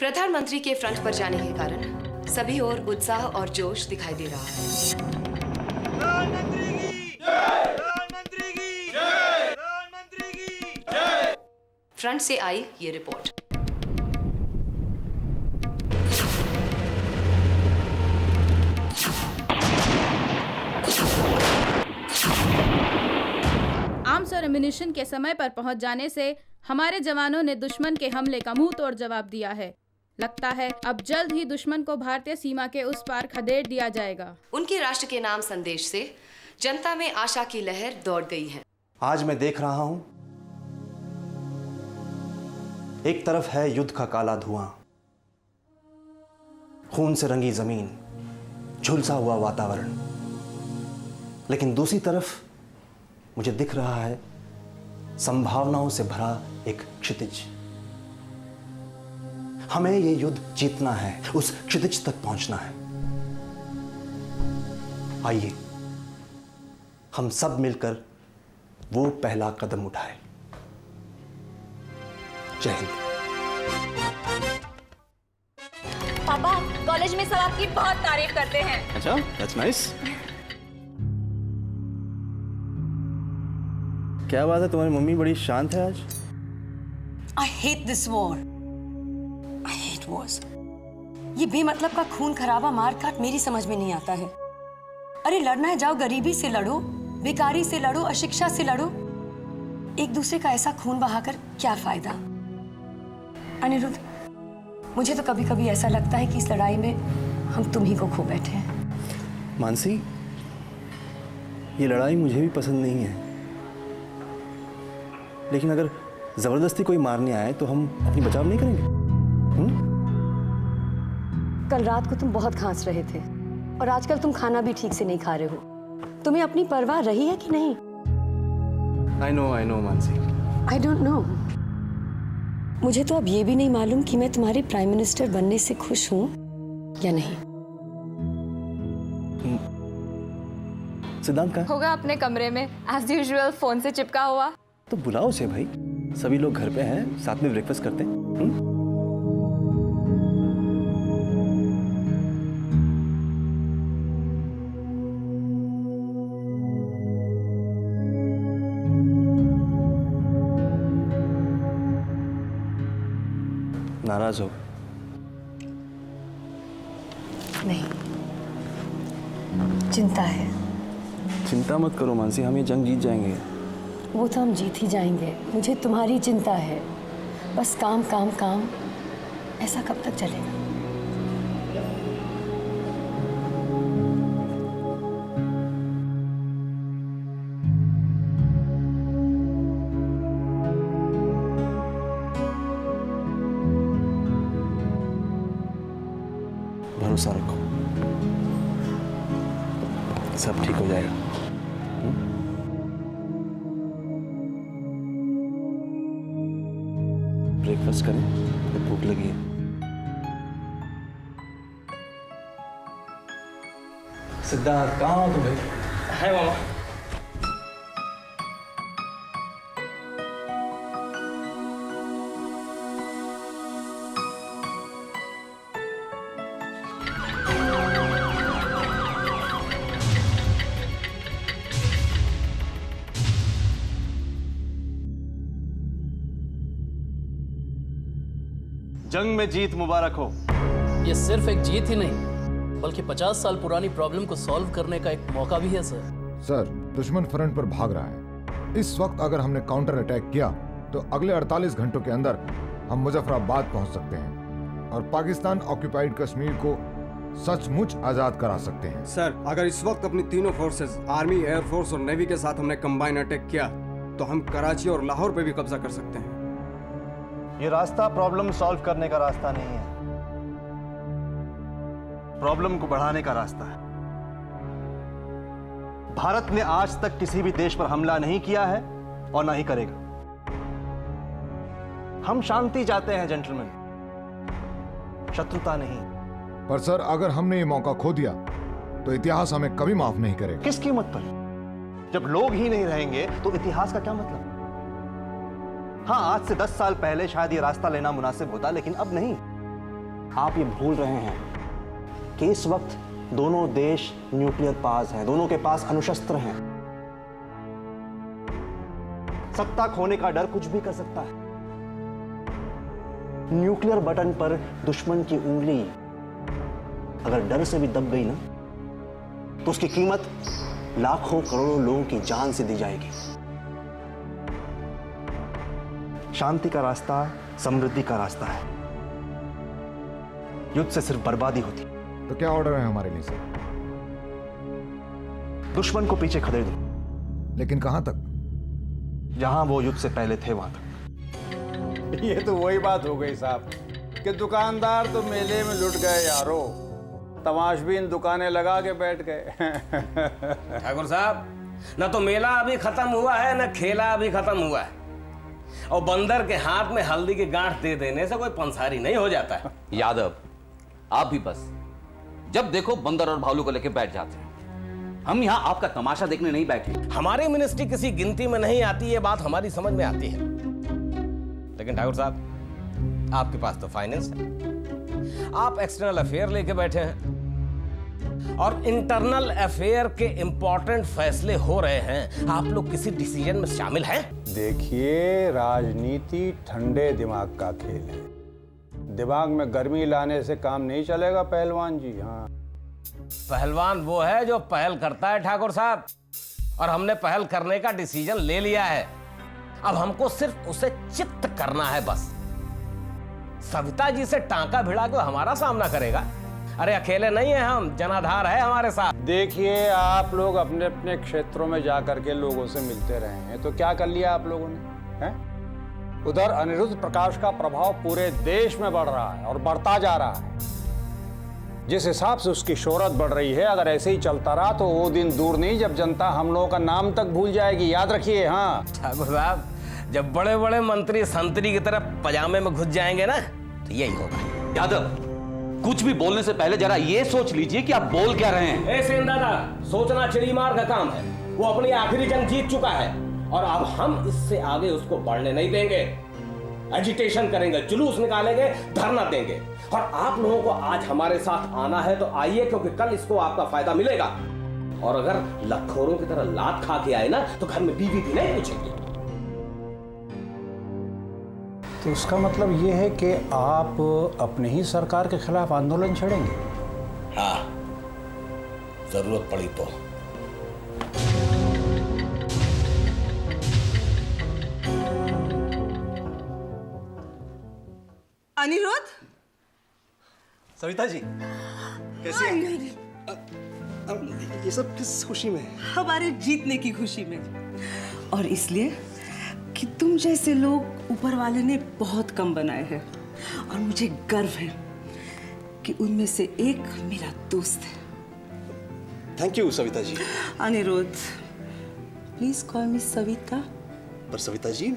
प्रधानमंत्री के फ्रंट पर जाने के कारण सभी ओर उत्साह और जोश दिखाई दे रहा है। प्रधानमंत्री की जय! प्रधानमंत्री की जय! प्रधानमंत्री की जय! फ्रंट से आई ये रिपोर्ट। आर्म्स और एम्युनिशन के समय पर पहुंच जाने से हमारे जवानों ने दुश्मन के हमले का मुंह तोड़ जवाब दिया है। लगता है अब जल्द ही दुश्मन को भारतीय सीमा के उस पार खदेड़ दिया जाएगा। उनके राष्ट्र के नाम संदेश से जनता में आशा की लहर दौड़ गई है। आज मैं देख रहा हूं, एक तरफ है युद्ध का काला धुआं, खून से रंगी जमीन, झुलसा हुआ वातावरण, लेकिन दूसरी तरफ मुझे दिख रहा है संभावनाओं से भरा एक क्षितिज। हमें यह युद्ध जीतना है, उस क्षितिज तक पहुंचना है। आइए हम सब मिलकर वो पहला कदम उठाएं। जय हिंद। पापा, कॉलेज में सब आपकी बहुत तारीफ करते हैं। अच्छा, that's nice। क्या बात है, तुम्हारी मम्मी बड़ी शांत है आज। I hate this war. I hate wars. ये बेमतलब का खून खराबा मार काट मेरी समझ में नहीं आता है। अरे लड़ना है जाओ, गरीबी से लड़ो, बेकारी से लड़ो, अशिक्षा से लड़ो। एक दूसरे का ऐसा खून बहाकर क्या फायदा। अनिरुद्ध, मुझे तो कभी कभी ऐसा लगता है कि इस लड़ाई में हम तुम ही को खो बैठे हैं। मानसी, ये लड़ाई मुझे भी पसंद नहीं है, लेकिन अगर जबरदस्ती कोई मारने आए तो हम अपनी बचाव नहीं करेंगे। कल रात को तुम बहुत खांस रहे थे और आजकल तुम खाना भी ठीक से नहीं खा रहे हो। तुम्हें अपनी परवाह रही है कि नहीं? I know Mansi. I don't know। मुझे तो अब ये भी नहीं मालूम कि मैं तुम्हारे प्राइम मिनिस्टर बनने से खुश हूँ या नहीं। सिद्धांत कहाँ? होगा अपने कमरे में एज यूजुअल फोन से चिपका हुआ। तो बुलाओ उसे भाई, सभी लोग घर पे हैं, साथ में ब्रेकफास्ट करते हैं। नाराज हो? नहीं, चिंता है। चिंता मत करो मानसी, हम ये जंग जीत जाएंगे। वो तो हम जीत ही जाएंगे, मुझे तुम्हारी चिंता है। बस काम काम काम, ऐसा कब तक चलेगा? भरोसा रखो, सब ठीक हो जाएगा। ब्रेकफास्ट करें, तो भूख लगी है। सिद्धार्थ, कहाँ हो तुम भाई? है मामा। जंग में जीत मुबारक हो। ये सिर्फ एक जीत ही नहीं, बल्कि 50 साल पुरानी प्रॉब्लम को सॉल्व करने का एक मौका भी है सर। दुश्मन फ्रंट पर भाग रहा है। इस वक्त अगर हमने काउंटर अटैक किया तो अगले 48 घंटों के अंदर हम मुजफ्फराबाद पहुंच सकते हैं और पाकिस्तान ऑक्यूपाइड कश्मीर को सचमुच आजाद करा सकते हैं। सर, अगर इस वक्त अपनी तीनों फोर्सेस, आर्मी, एयरफोर्स और नेवी के साथ हमने कंबाइन अटैक किया तो हम कराची और लाहौर पे भी कब्जा कर सकते हैं। ये रास्ता प्रॉब्लम सॉल्व करने का रास्ता नहीं है, प्रॉब्लम को बढ़ाने का रास्ता है। भारत ने आज तक किसी भी देश पर हमला नहीं किया है और ना ही करेगा। हम शांति चाहते हैं जेंटलमैन, शत्रुता नहीं। पर सर, अगर हमने ये मौका खो दिया तो इतिहास हमें कभी माफ नहीं करेगा। किस कीमत पर? जब लोग ही नहीं रहेंगे तो इतिहास का क्या मतलब? हाँ, आज से 10 साल पहले शायद ये रास्ता लेना मुनासिब होता, लेकिन अब नहीं। आप ये भूल रहे हैं कि इस वक्त दोनों देश न्यूक्लियर पास हैं, दोनों के पास अणुशस्त्र हैं। सत्ता खोने का डर कुछ भी कर सकता है। न्यूक्लियर बटन पर दुश्मन की उंगली अगर डर से भी दब गई ना, तो उसकी कीमत लाखों करोड़ों लोगों की जान से दी जाएगी। शांति का रास्ता समृद्धि का रास्ता है। युद्ध से सिर्फ बर्बादी होती। तो क्या ऑर्डर है हमारे लिए सर? दुश्मन को पीछे खदेड़ दो। लेकिन कहां तक? जहां वो युद्ध से पहले थे वहां तक। ये तो वही बात हो गई साहब कि दुकानदार तो मेले में लुट गए यारो, तमाशबीन दुकानें लगा के बैठ गए। ठाकुर साहब, न तो मेला अभी खत्म हुआ है न खेला अभी खत्म हुआ है, और बंदर के हाथ में हल्दी की गांठ दे देने से कोई पंसारी नहीं हो जाता है। यादव, आप भी बस जब देखो बंदर और भालू को लेकर बैठ जाते हैं। हम यहाँ आपका तमाशा देखने नहीं बैठे। हमारी मिनिस्ट्री किसी गिनती में नहीं आती, ये बात हमारी समझ में आती है। लेकिन ठाकुर साहब, आपके पास तो फाइनेंस है, आप एक्सटर्नल अफेयर लेके बैठे हैं और इंटरनल अफेयर के इंपॉर्टेंट फैसले हो रहे हैं। आप लोग किसी डिसीजन में शामिल हैं? देखिए, राजनीति ठंडे दिमाग का खेल है। दिमाग में गर्मी लाने से काम नहीं चलेगा पहलवान जी। हाँ, पहलवान वो है जो पहल करता है ठाकुर साहब, और हमने पहल करने का डिसीजन ले लिया है। अब हमको सिर्फ उसे चित्त करना है बस। सविता जी से टांका भिड़ा के हमारा सामना करेगा। अरे अकेले नहीं है हम, जनाधार है हमारे साथ। देखिए, आप लोग अपने अपने क्षेत्रों में जाकर के लोगों से मिलते रहे हैं, तो क्या कर लिया आप लोगों ने? हैं? उधर अनिरुद्ध प्रकाश का प्रभाव पूरे देश में बढ़ रहा है और बढ़ता जा रहा है। जिस हिसाब से उसकी शोहरत बढ़ रही है, अगर ऐसे ही चलता रहा तो वो दिन दूर नहीं जब जनता हम लोगों का नाम तक भूल जाएगी, याद रखिए। हाँ ठाकुर साहब, जब बड़े बड़े मंत्री संतरी की तरफ पजामे में घुस जाएंगे ना, तो यही होगा। यादव, कुछ भी बोलने से पहले जरा ये सोच लीजिए कि आप बोल क्या रहे हैं। ऐसे दादा, सोचना चिड़ीमार का काम है। वो अपनी आखिरी जंग जीत चुका है और अब हम इससे आगे उसको बढ़ने नहीं देंगे। एजिटेशन करेंगे, जुलूस निकालेंगे, धरना देंगे। और आप लोगों को आज हमारे साथ आना है तो आइए, क्योंकि कल इसको आपका फायदा मिलेगा। और अगर लखोरों की तरह लात खा के आए ना, तो घर में बीवी भी नहीं पूछेंगे। तो उसका मतलब ये है कि आप अपने ही सरकार के खिलाफ आंदोलन छेड़ेंगे? हाँ, जरूरत पड़ी तो। अनिरुद्ध, सविता जी कैसे हैं? ये सब किस खुशी में है? हमारे जीतने की खुशी में, और इसलिए कि तुम जैसे लोग ऊपर वाले ने बहुत कम बनाए हैं, और मुझे गर्व है कि उनमें से एक मेरा दोस्त है। Thank you Savita ji. Aniruddh, please call me Savita. पर सविता जी,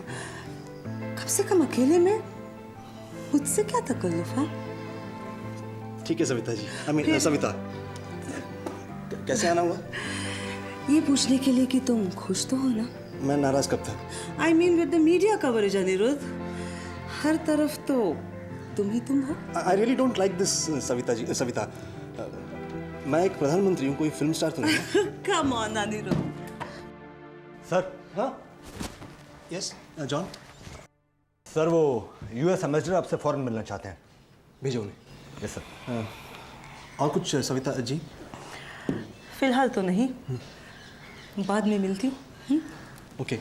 कम से कम अकेले में मुझसे क्या तकल्लुफ है? ठीक है सविता जी। सविता, कैसे आना हुआ? ये पूछने के लिए कि तुम खुश तो हो ना? मैं नाराज कब था? I mean with the media coverage, Anirudh. हर तरफ तो तुम ही तुम हो। I really don't like this, Savita ji. Savita, मैं एक प्रधानमंत्री हूँ, कोई फिल्म स्टार तो नहीं। Come on, Aniruddh. सर। हाँ? Yes, John. सर, वो यूएस एम्बेसडर आपसे फौरन मिलना चाहते हैं। भेजो उन्हें। Yes sir. और कुछ सविता जी? फिलहाल तो नहीं, बाद में मिलती हूँ। ओके।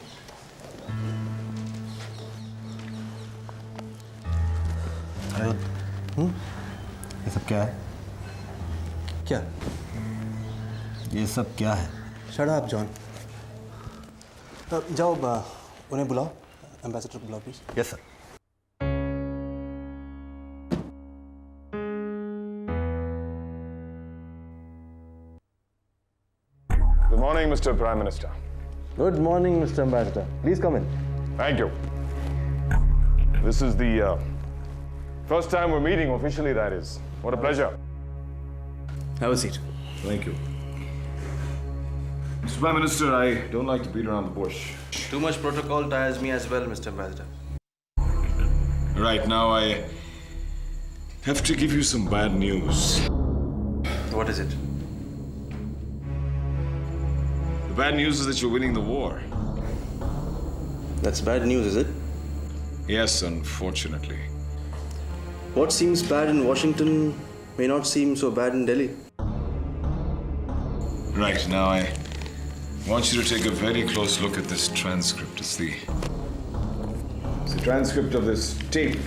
ये सब क्या है? क्या? ये सब क्या है? Shut up John. जाओ, उन्हें बुलाओ, एम्बेसडर को बुलाओ please. Yes sir. Good morning, Mr. Prime Minister. Good morning, Mr. Ambassador. Please come in. Thank you. This is the first time we're meeting officially, that is. What a pleasure. Have a seat. Thank you. Mr. Prime Minister, I don't like to beat around the bush. Too much protocol tires me as well, Mr. Ambassador. Right now, I have to give you some bad news. What is it? The bad news is that you're winning the war. That's bad news, is it? Yes, unfortunately. What seems bad in Washington may not seem so bad in Delhi. Right, now I want you to take a very close look at this transcript. It's the transcript of this tape,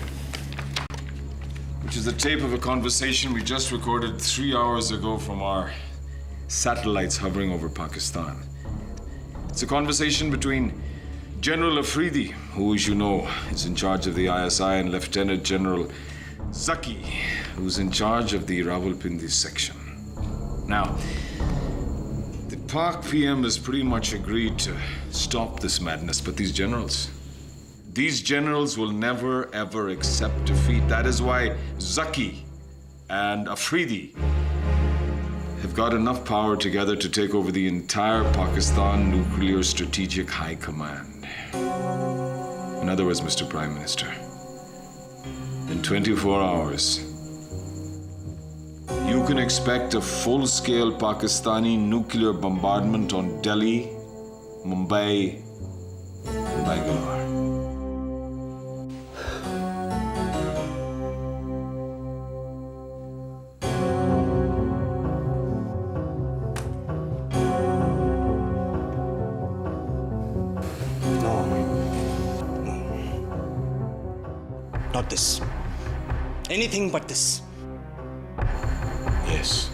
which is the tape of a conversation we just recorded 3 hours ago from our satellites hovering over Pakistan. It's a conversation between General Afridi, who, as you know, is in charge of the ISI, and Lieutenant General Zaki, who's in charge of the Rawalpindi section. Now, the Pak PM has pretty much agreed to stop this madness, but these generals will never, ever accept defeat. That is why Zaki and Afridi have got enough power together to take over the entire Pakistan Nuclear Strategic High Command. In other words, Mr. Prime Minister, in 24 hours, you can expect a full-scale Pakistani nuclear bombardment on Delhi, Mumbai, and Bangalore. Not this. Anything but this. Yes.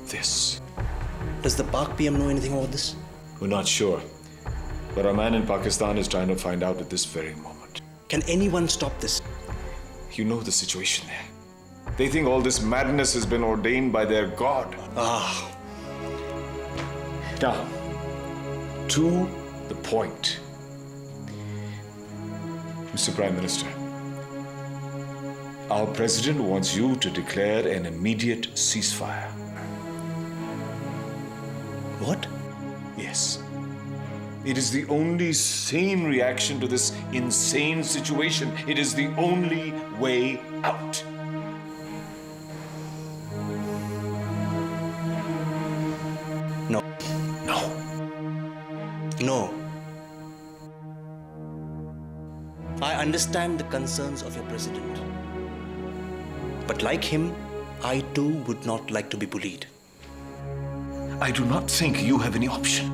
This. Does the Pak PM know anything about this? We're not sure. But our man in Pakistan is trying to find out at this very moment. Can anyone stop this? You know the situation there. They think all this madness has been ordained by their God. Ah. Now, to the point. Mr. Prime Minister, our president wants you to declare an immediate ceasefire. What? Yes. It is the only sane reaction to this insane situation. It is the only way out. No. No. No. I understand the concerns of your president. But like him, I too would not like to be bullied. I do not think you have any option.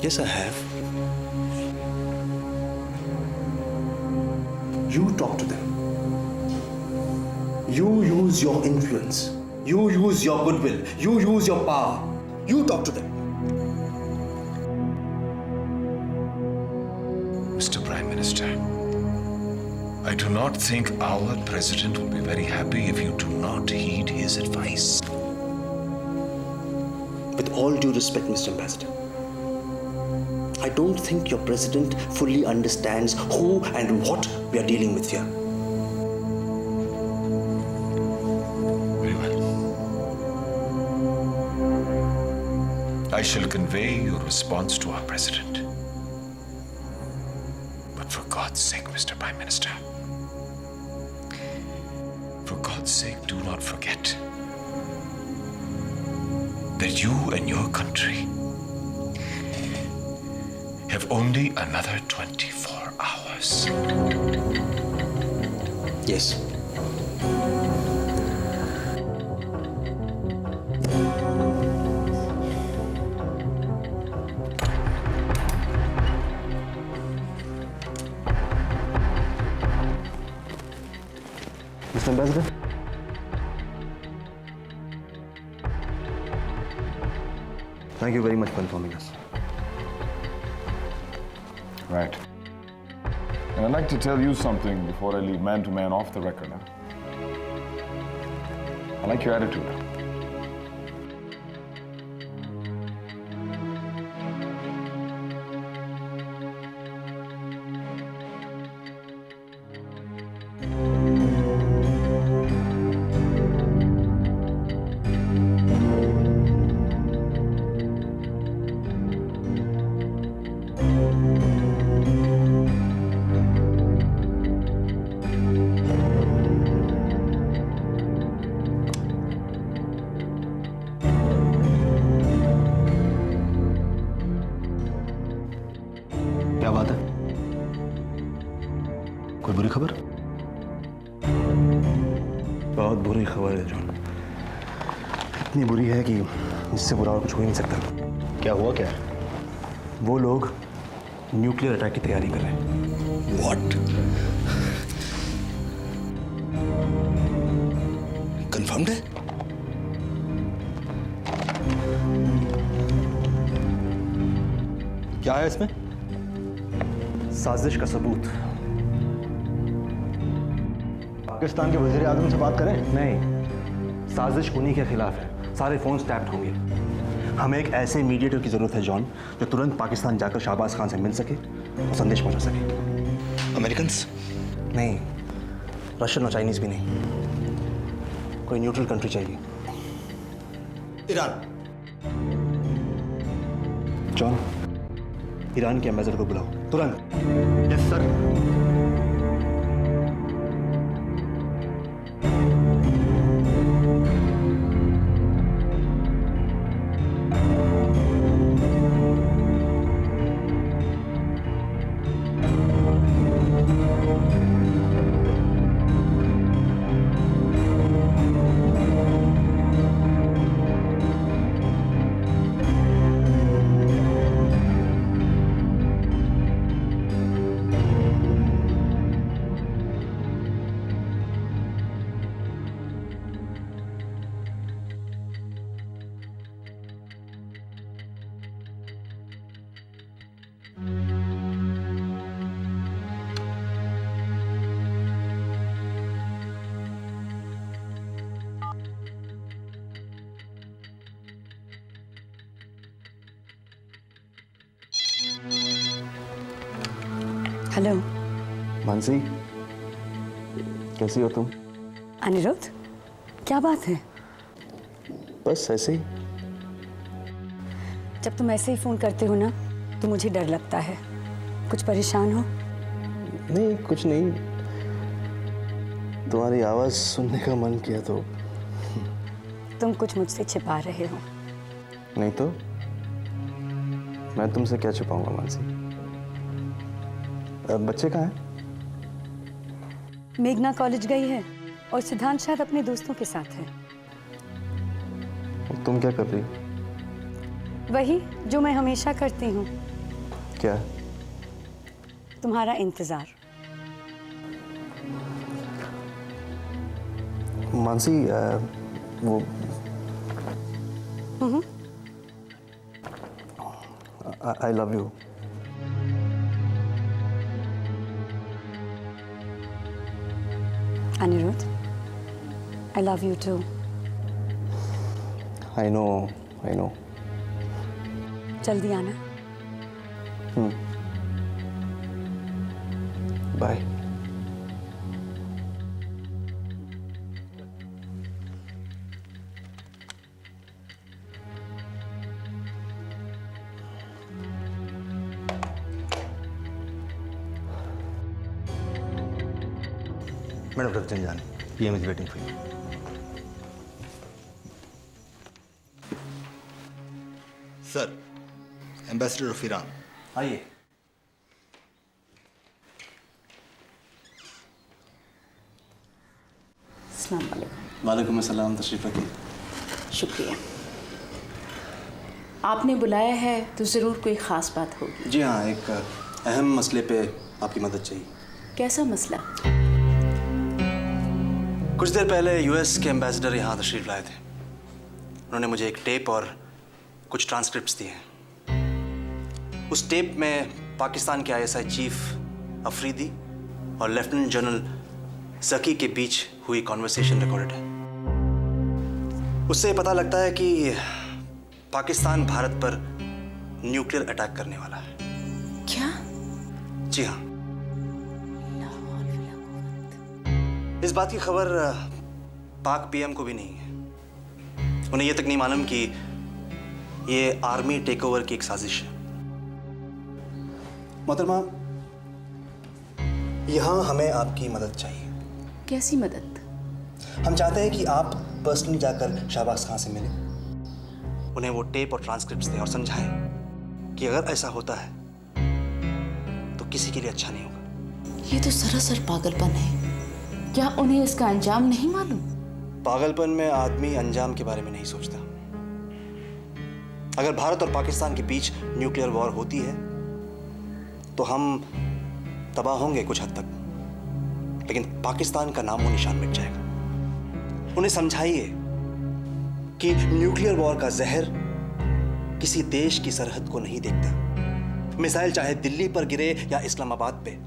Yes, I have. You talk to them. You use your influence. You use your goodwill. You use your power. You talk to them. Mr. Prime Minister, I do not think our president will be very happy if you do not heed his advice. With all due respect, Mr. Ambassador, I don't think your president fully understands who and what we are dealing with here. Very well. I shall convey your response to our president. But for God's sake, Mr. Prime Minister, for God's sake, do not forget that you and your country have only another 24 hours. Yes. Mr. Ambassador? Thank you very much for informing us. Right. And I'd like to tell you something before I leave man to man off the record. I like your attitude. बहुत बुरी खबर है John, इतनी बुरी है कि इससे बुरा और कुछ हो ही नहीं सकता। क्या हुआ क्या? वो लोग न्यूक्लियर अटैक की तैयारी कर रहे हैं। What? कंफर्म्ड है? क्या है इसमें? साजिश का सबूत। पाकिस्तान के वजीर आजम से बात करें? नहीं, साजिश उन्हीं के खिलाफ है। सारे फोन टैप्ड होंगे। हमें एक ऐसे मीडिएटर की जरूरत है जॉन, जो तुरंत पाकिस्तान जाकर शहबाज खान से मिल सके और संदेश पहुंचा सके। अमेरिकन्स? नहीं, रशियन और चाइनीज भी नहीं, कोई न्यूट्रल कंट्री चाहिए। ईरान? जॉन, ईरान के एम्बेसडर को बुलाओ तुरंत। Yes sir. हेलो मानसी, कैसी हो तुम? अनिरुद्ध, क्या बात है? बस ऐसे ही। जब तुम ऐसे ही फोन करते हो ना तो मुझे डर लगता है। कुछ परेशान हो? नहीं, कुछ नहीं, तुम्हारी आवाज सुनने का मन किया तो। तुम कुछ मुझसे छिपा रहे हो। नहीं तो मैं तुमसे क्या छुपाऊंगा मानसी। बच्चे कहाँ हैं? मेघना कॉलेज गई है और सिद्धांत शायद अपने दोस्तों के साथ है। और तुम क्या कर रही हो? वही जो मैं हमेशा करती हूँ, क्या? तुम्हारा इंतजार। मानसी, वो I love you. Aniruddh, I love you too. I know, I know. जल्दी आना। बाय। मैडम रतन जान, PM is waiting for you. Sir, ambassador of Iran. आइए। अस्सलाम वालेकुम। वालेकुम अस्सलाम, तशरीफ रखिए। शुक्रिया। आपने बुलाया है तो ज़रूर कोई ख़ास बात होगी। जी हाँ, एक अहम मसले पे आपकी मदद चाहिए। कैसा मसला? कुछ देर पहले US के एम्बेसडर यहाँ तशरीफ लाए थे। उन्होंने मुझे एक टेप और कुछ ट्रांसक्रिप्ट्स दिए हैं। उस टेप में पाकिस्तान के ISI चीफ अफरीदी और लेफ्टिनेंट जनरल जकी के बीच हुई कॉन्वर्सेशन रिकॉर्डेड है। उससे पता लगता है कि पाकिस्तान भारत पर न्यूक्लियर अटैक करने वाला है। क्या? जी हाँ। इस बात की खबर पाक PM को भी नहीं है। उन्हें यह तक नहीं मालूम कि ये आर्मी टेकओवर की एक साजिश है। मोहतरमा, यहाँ हमें आपकी मदद चाहिए। कैसी मदद? हम चाहते हैं कि आप पर्सनली जाकर शहबाज खान से मिलें, उन्हें वो टेप और ट्रांसक्रिप्ट्स दें और समझाएं कि अगर ऐसा होता है तो किसी के लिए अच्छा नहीं होगा। ये तो सरासर पागलपन है। क्या उन्हें इसका अंजाम नहीं मालूम? पागलपन में आदमी अंजाम के बारे में नहीं सोचता। अगर भारत और पाकिस्तान के बीच न्यूक्लियर वॉर होती है तो हम तबाह होंगे कुछ हद तक, लेकिन पाकिस्तान का नामो निशान मिट जाएगा। उन्हें समझाइए कि न्यूक्लियर वॉर का जहर किसी देश की सरहद को नहीं देखता। मिसाइल चाहे दिल्ली पर गिरे या इस्लामाबाद पे,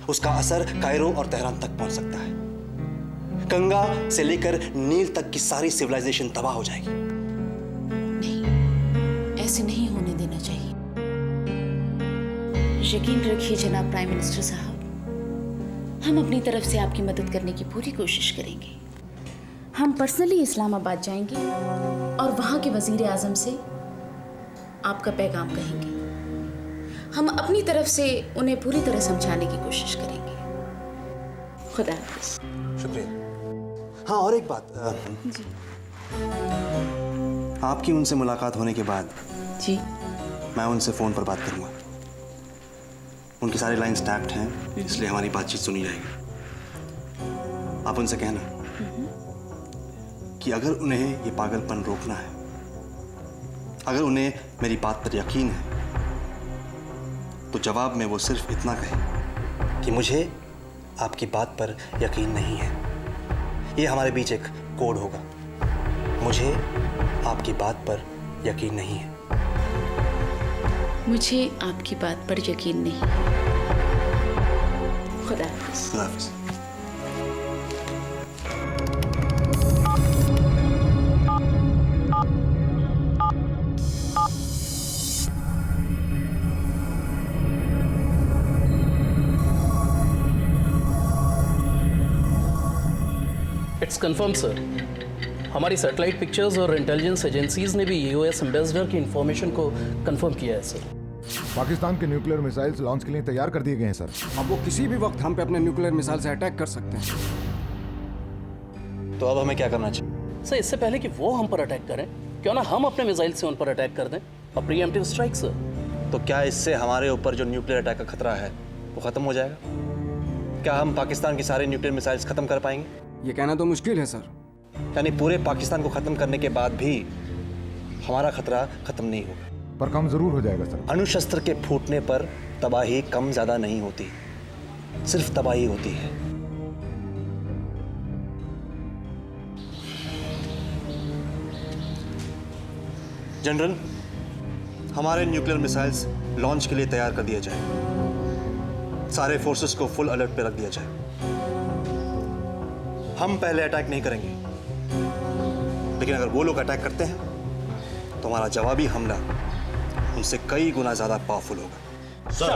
उसका असर कायरो और तेहरान तक पहुंच सकता है। गंगा से लेकर नील तक की सारी सिविलाइजेशन तबाह हो जाएगी। नहीं, ऐसे नहीं होने देना चाहिए। यकीन रखिए जनाब प्राइम मिनिस्टर साहब, हम अपनी तरफ से आपकी मदद करने की पूरी कोशिश करेंगे। हम पर्सनली इस्लामाबाद जाएंगे और वहाँ के वजीर आजम से आपका पैगाम कहेंगे। हम अपनी तरफ से उन्हें पूरी तरह समझाने की कोशिश करेंगे। खुदा हाफिज़। शुक्रिया। हाँ, और एक बात, जी। आपकी उनसे मुलाकात होने के बाद जी मैं उनसे फ़ोन पर बात करूंगा। उनकी सारी लाइंस टैप्ड हैं, इसलिए हमारी बातचीत सुनी जाएगी। आप उनसे कहना कि अगर उन्हें ये पागलपन रोकना है, अगर उन्हें मेरी बात पर यकीन है, तो जवाब में वो सिर्फ इतना कहे कि मुझे आपकी बात पर यकीन नहीं है। ये हमारे बीच एक कोड होगा। मुझे आपकी बात पर यकीन नहीं है। मुझे आपकी बात पर यकीन नहीं है। खुदा हाफिज़। खुदा हाफिज़। It's confirm sir. हमारी सैटेलाइट पिक्चर्स और इंटेलिजेंस एजेंसीज ने भी यूएस एम्बेसडर की इंफॉर्मेशन को कंफर्म किया है सर। पाकिस्तान के न्यूक्लियर मिसाइल्स लॉन्च के लिए तैयार कर दिए गए हैं सर। अब वो किसी भी वक्त हम पे अपने न्यूक्लियर मिसाइल से अटैक कर सकते हैं। तो अब हमें क्या करना चाहिए? सर, इससे पहले कि वो हम पर अटैक करें, क्यों ना हम अपने मिसाइल से उन पर अटैक कर दें, और प्रीएम्प्टिव स्ट्राइक सर। तो क्या इससे हमारे ऊपर जो न्यूक्लियर अटैक का खतरा है वो खत्म हो जाएगा? क्या हम पाकिस्तान के सारे न्यूक्लियर मिसाइल्स खत्म कर पाएंगे? ये कहना तो मुश्किल है सर। यानी पूरे पाकिस्तान को खत्म करने के बाद भी हमारा खतरा खत्म नहीं होगा? पर कम जरूर हो जाएगा सर। अणुशस्त्र के फूटने पर तबाही कम ज्यादा नहीं होती, सिर्फ तबाही होती है। जनरल, हमारे न्यूक्लियर मिसाइल्स लॉन्च के लिए तैयार कर दिया जाए। सारे फोर्सेस को फुल अलर्ट पे रख दिया जाए। हम पहले अटैक नहीं करेंगे, लेकिन अगर वो लोग अटैक करते हैं तो हमारा जवाबी हमला उनसे कई गुना ज्यादा पावरफुल होगा। सर।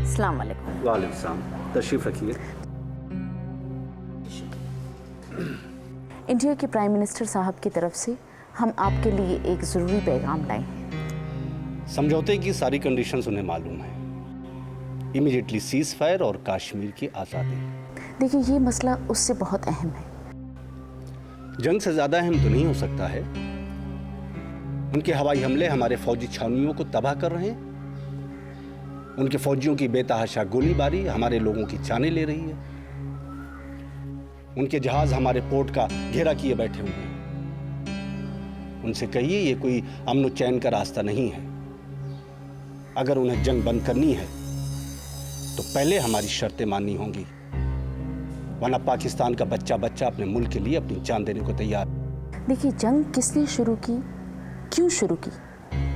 अस्सलाम वालेकुम। वालेकुम सलाम। तशरीफ रखिए। इंडिया के प्राइम मिनिस्टर साहब की तरफ से हम आपके लिए एक ज़रूरी पैगाम लाए हैं। समझौते की सारी कंडीशंस उन्हें मालूम है। इमीडिएटली सीज फायर और कश्मीर की आज़ादी। देखिए, ये मसला उससे बहुत अहम है। जंग से ज़्यादा अहम तो नहीं हो सकता है। उनके हवाई हमले हमारे फौजी छावनियों को तबाह कर रहे हैं। उनके फौजियों की बेतहाशा गोलीबारी हमारे लोगों की जानें ले रही है। उनके जहाज हमारे पोर्ट का घेरा किए बैठे हुए हैं। उनसे कहिए ये कोई अमन चैन का रास्ता नहीं है। अगर उन्हें जंग बंद करनी है तो पहले हमारी शर्तें माननी होंगी, वरना पाकिस्तान का बच्चा बच्चा अपने मुल्क के लिए अपनी जान देने को तैयार। देखिए, जंग किसने शुरू की, क्यों शुरू की,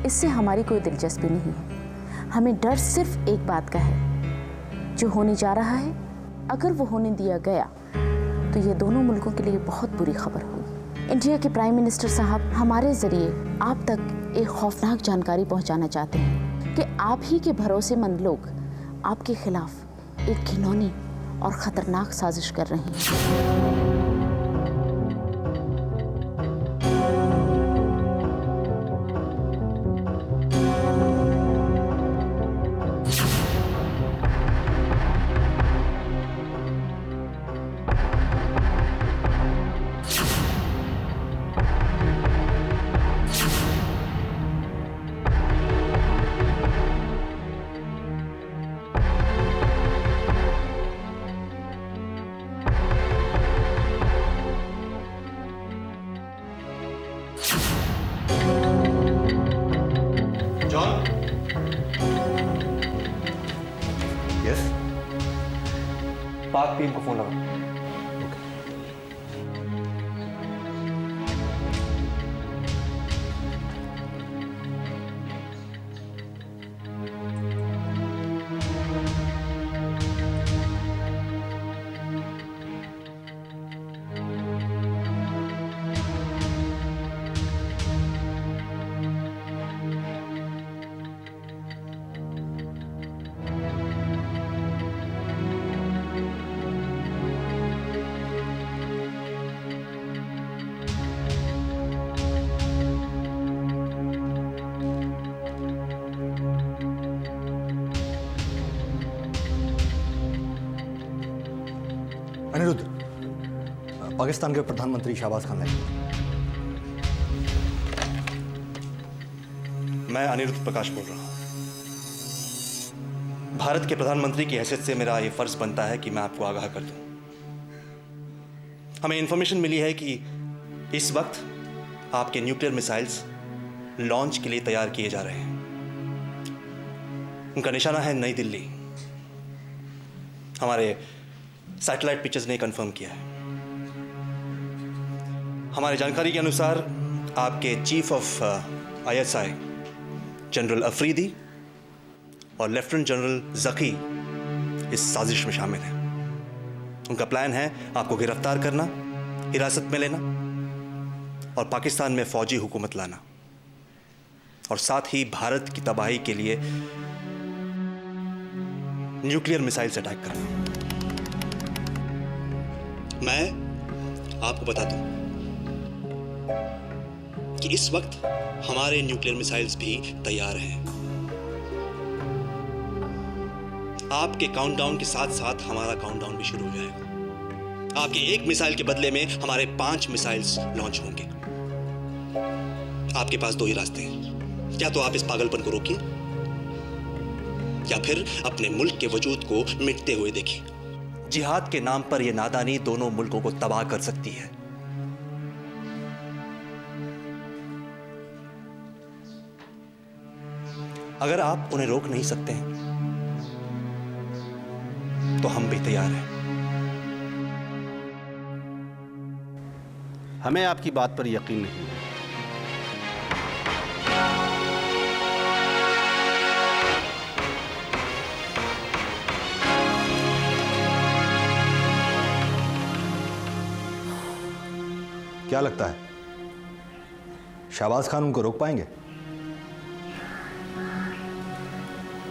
इससे हमारी कोई दिलचस्पी नहीं है। हमें डर सिर्फ एक बात का है, जो होने जा रहा है अगर वो होने दिया गया तो ये दोनों मुल्कों के लिए बहुत बुरी खबर होगी। इंडिया के प्राइम मिनिस्टर साहब हमारे ज़रिए आप तक एक खौफनाक जानकारी पहुंचाना चाहते हैं कि आप ही के भरोसेमंद लोग आपके खिलाफ एक घिनौनी और ख़तरनाक साजिश कर रहे हैं। जॉन। यस। पाक टीम को फोन लगा। अनिरुद्ध, पाकिस्तान के प्रधानमंत्री शहबाज खान लाइन। मैं अनिरुद्ध प्रकाश बोल रहा हूं। भारत के प्रधानमंत्री की हैसियत से मेरा यह फर्ज बनता है कि मैं आपको आगाह कर दूं। हमें इंफॉर्मेशन मिली है कि इस वक्त आपके न्यूक्लियर मिसाइल्स लॉन्च के लिए तैयार किए जा रहे हैं। उनका निशाना है नई दिल्ली। हमारे सैटेलाइट पिक्चर्स ने कंफर्म किया है। हमारी जानकारी के अनुसार आपके chief of ISI general Afridi और लेफ्टिनेंट जनरल जकी इस साजिश में शामिल हैं। उनका प्लान है आपको गिरफ्तार करना, हिरासत में लेना और पाकिस्तान में फौजी हुकूमत लाना, और साथ ही भारत की तबाही के लिए न्यूक्लियर मिसाइल से अटैक करना। मैं आपको बता दूं कि इस वक्त हमारे न्यूक्लियर मिसाइल्स भी तैयार हैं। आपके काउंटडाउन के साथ साथ हमारा काउंटडाउन भी शुरू हो जाएगा। आपके एक मिसाइल के बदले में हमारे 5 मिसाइल्स लॉन्च होंगे। आपके पास 2 ही रास्ते हैं, या तो आप इस पागलपन को रोकिए या फिर अपने मुल्क के वजूद को मिटते हुए देखिए। जिहाद के नाम पर यह नादानी दोनों मुल्कों को तबाह कर सकती है। अगर आप उन्हें रोक नहीं सकते हैं तो हम भी तैयार हैं। हमें आपकी बात पर यकीन नहीं है। क्या लगता है शहबाज खान उनको रोक पाएंगे?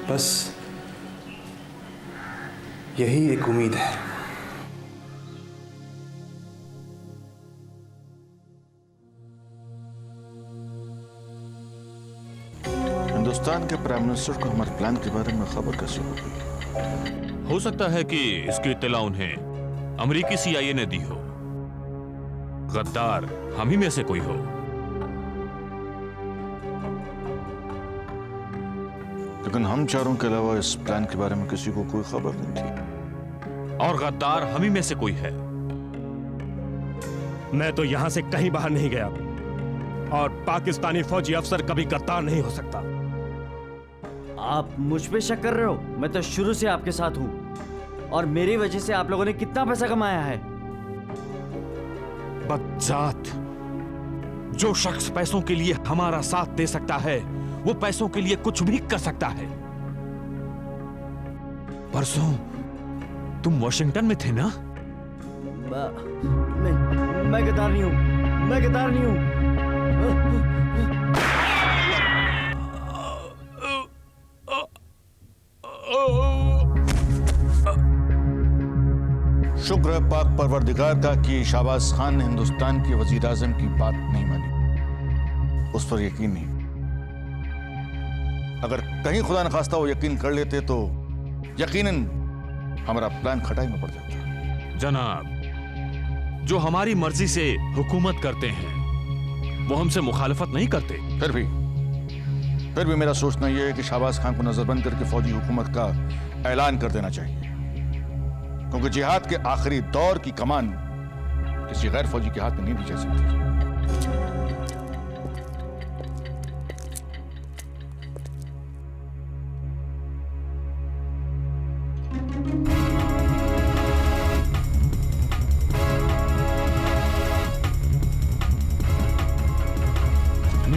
बस यही एक उम्मीद है। हिंदुस्तान के प्राइम मिनिस्टर को हमारे प्लान के बारे में खबर कैसे हो गई? हो सकता है कि इसकी इत्तला उन्हें अमेरिकी CIA ने दी हो। गद्दार हम ही में से कोई हो। लेकिन हम चारों के अलावा इस प्लान के बारे में किसी को कोई खबर नहीं थी। और गद्दार हम ही में से कोई है। मैं तो यहां से कहीं बाहर नहीं गया, और पाकिस्तानी फौजी अफसर कभी गद्दार नहीं हो सकता। आप मुझ पे शक कर रहे हो? मैं तो शुरू से आपके साथ हूं, और मेरी वजह से आप लोगों ने कितना पैसा कमाया है। बदजात, जो शख्स पैसों के लिए हमारा साथ दे सकता है वो पैसों के लिए कुछ भी कर सकता है। परसों तुम वॉशिंगटन में थे ना? मैं गद्दार नहीं हूं, मैं गद्दार नहीं हूं। शुक्र है पाक परवरदिगार का कि शहबाज खान ने हिंदुस्तान के वजीर आजम की बात नहीं मानी, उस पर यकीन नहीं। अगर कहीं खुदा न खास्ता वो यकीन कर लेते तो यकीनन हमारा प्लान खटाई में पड़ जाता। जनाब, जो हमारी मर्जी से हुकूमत करते हैं वो हमसे मुखालफत नहीं करते। फिर भी मेरा सोचना यह है कि शहबाज खान को नजरबंद करके फौजी हुकूमत का ऐलान कर देना चाहिए, क्योंकि जिहाद के आखिरी दौर की कमान किसी गैर फौजी के हाथ में नहीं दी जा सकती।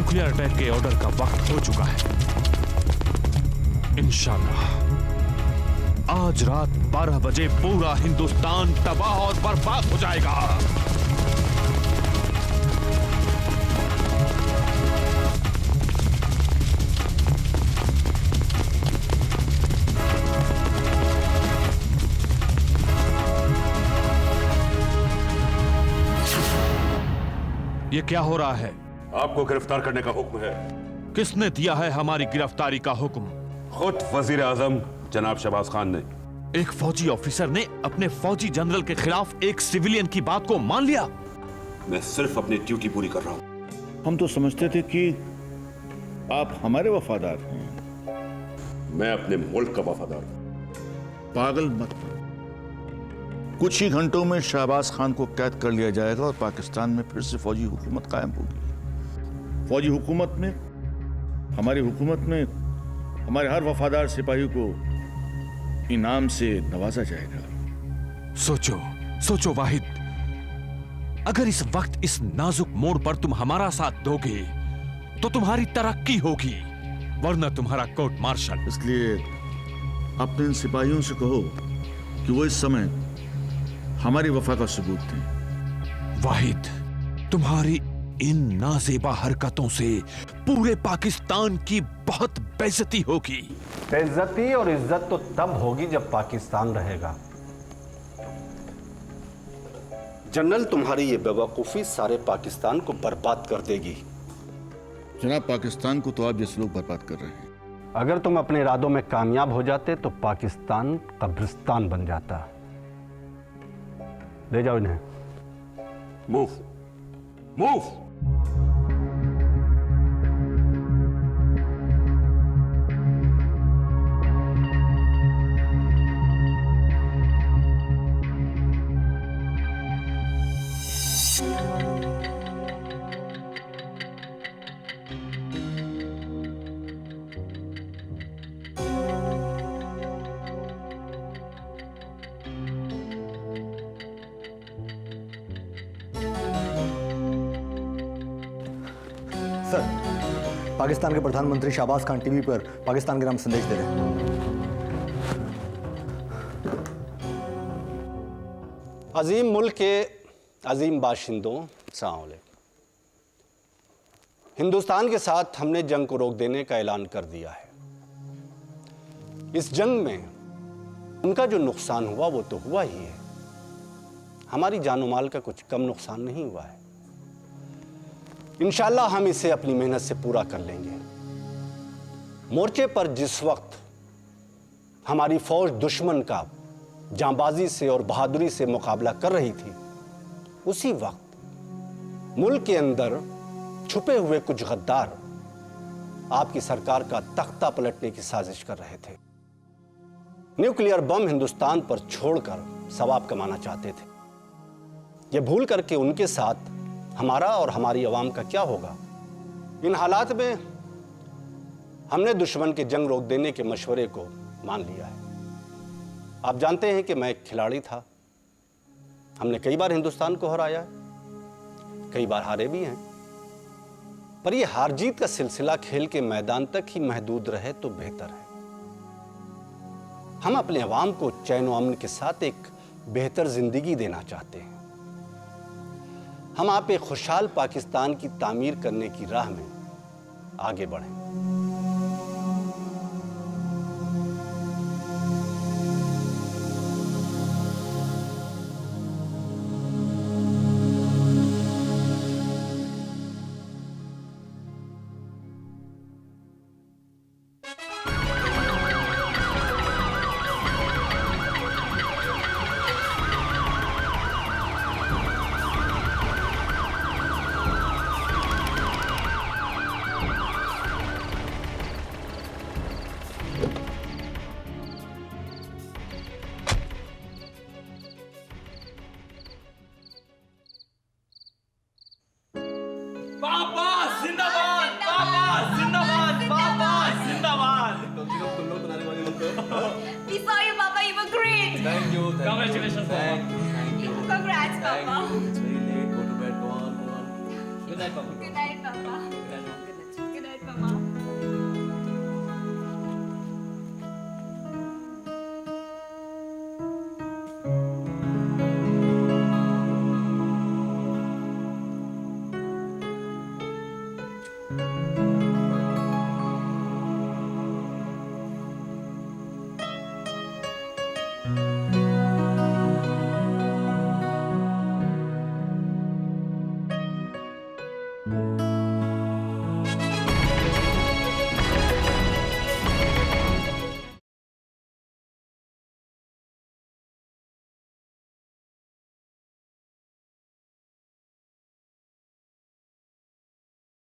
न्यूक्लियर अटैक के ऑर्डर का वक्त हो चुका है। इंशाल्लाह आज रात 12 बजे पूरा हिंदुस्तान तबाह और बर्बाद हो जाएगा। ये क्या हो रहा है? आपको गिरफ्तार करने का हुक्म है। किसने दिया है हमारी गिरफ्तारी का हुक्म? खुद वजीर आजम जनाब शहबाज खान ने। एक फौजी ऑफिसर ने अपने फौजी जनरल के खिलाफ एक सिविलियन की बात को मान लिया। मैं सिर्फ अपनी ड्यूटी पूरी कर रहा हूं। हम तो समझते थे कि आप हमारे वफादार हैं। मैं अपने मुल्क का वफादार हूं। पागल मत। कुछ ही घंटों में शहबाज खान को कैद कर लिया जाएगा और पाकिस्तान में फिर से फौजी हुकूमत कायम होगी। फौजी हुकूमत में, हमारी हुकूमत में हमारे हर वफादार सिपाही को इनाम से नवाजा जाएगा। सोचो सोचो वाहिद, अगर इस वक्त इस नाजुक मोड़ पर तुम हमारा साथ दोगे तो तुम्हारी तरक्की होगी, वरना तुम्हारा कोर्ट मार्शल। इसलिए अपने इन सिपाहियों से कहो कि वो इस समय हमारी वफा का सबूत दें। वाहिद, तुम्हारी इन नाजेबा हरकतों से पूरे पाकिस्तान की बहुत बेइज्जती होगी। बेइज्जती और इज्जत तो तब होगी जब पाकिस्तान रहेगा। जनरल, तुम्हारी ये बेवकूफ़ी सारे पाकिस्तान को बर्बाद कर देगी। जनाब, पाकिस्तान को तो आप जैसे लोग बर्बाद कर रहे हैं। अगर तुम अपने इरादों में कामयाब हो जाते तो पाकिस्तान कब्रिस्तान बन जाता। ले जाओ इन्हें। Move move. पाकिस्तान के प्रधानमंत्री शहबाज खान टीवी पर पाकिस्तान के नाम संदेश दे रहे हैं। अजीम मुल्क के अजीम बाशिंदों, अस्सलाम वालेकुम। हिंदुस्तान के साथ हमने जंग को रोक देने का ऐलान कर दिया है। इस जंग में उनका जो नुकसान हुआ वो तो हुआ ही है, हमारी जानो माल का कुछ कम नुकसान नहीं हुआ है। इंशाल्लाह हम इसे अपनी मेहनत से पूरा कर लेंगे। मोर्चे पर जिस वक्त हमारी फौज दुश्मन का जांबाजी से और बहादुरी से मुकाबला कर रही थी, उसी वक्त मुल्क के अंदर छुपे हुए कुछ गद्दार आपकी सरकार का तख्ता पलटने की साजिश कर रहे थे। न्यूक्लियर बम हिंदुस्तान पर छोड़कर सवाब कमाना चाहते थे। ये भूल करके उनके साथ हमारा और हमारी आवाम का क्या होगा। इन हालात में हमने दुश्मन के जंग रोक देने के मशवरे को मान लिया है। आप जानते हैं कि मैं एक खिलाड़ी था। हमने कई बार हिंदुस्तान को हराया है, कई बार हारे भी हैं, पर यह हार जीत का सिलसिला खेल के मैदान तक ही महदूद रहे तो बेहतर है। हम अपने अवाम को चैन व अमन के साथ एक बेहतर जिंदगी देना चाहते हैं। हम आप एक खुशहाल पाकिस्तान की तामीर करने की राह में आगे बढ़ें। We saw you, Papa. You were great. Thank you. Congratulations, Papa. Congrats, Papa. It's very late. Go to bed. Go on. Good night, Papa. Good night, Papa.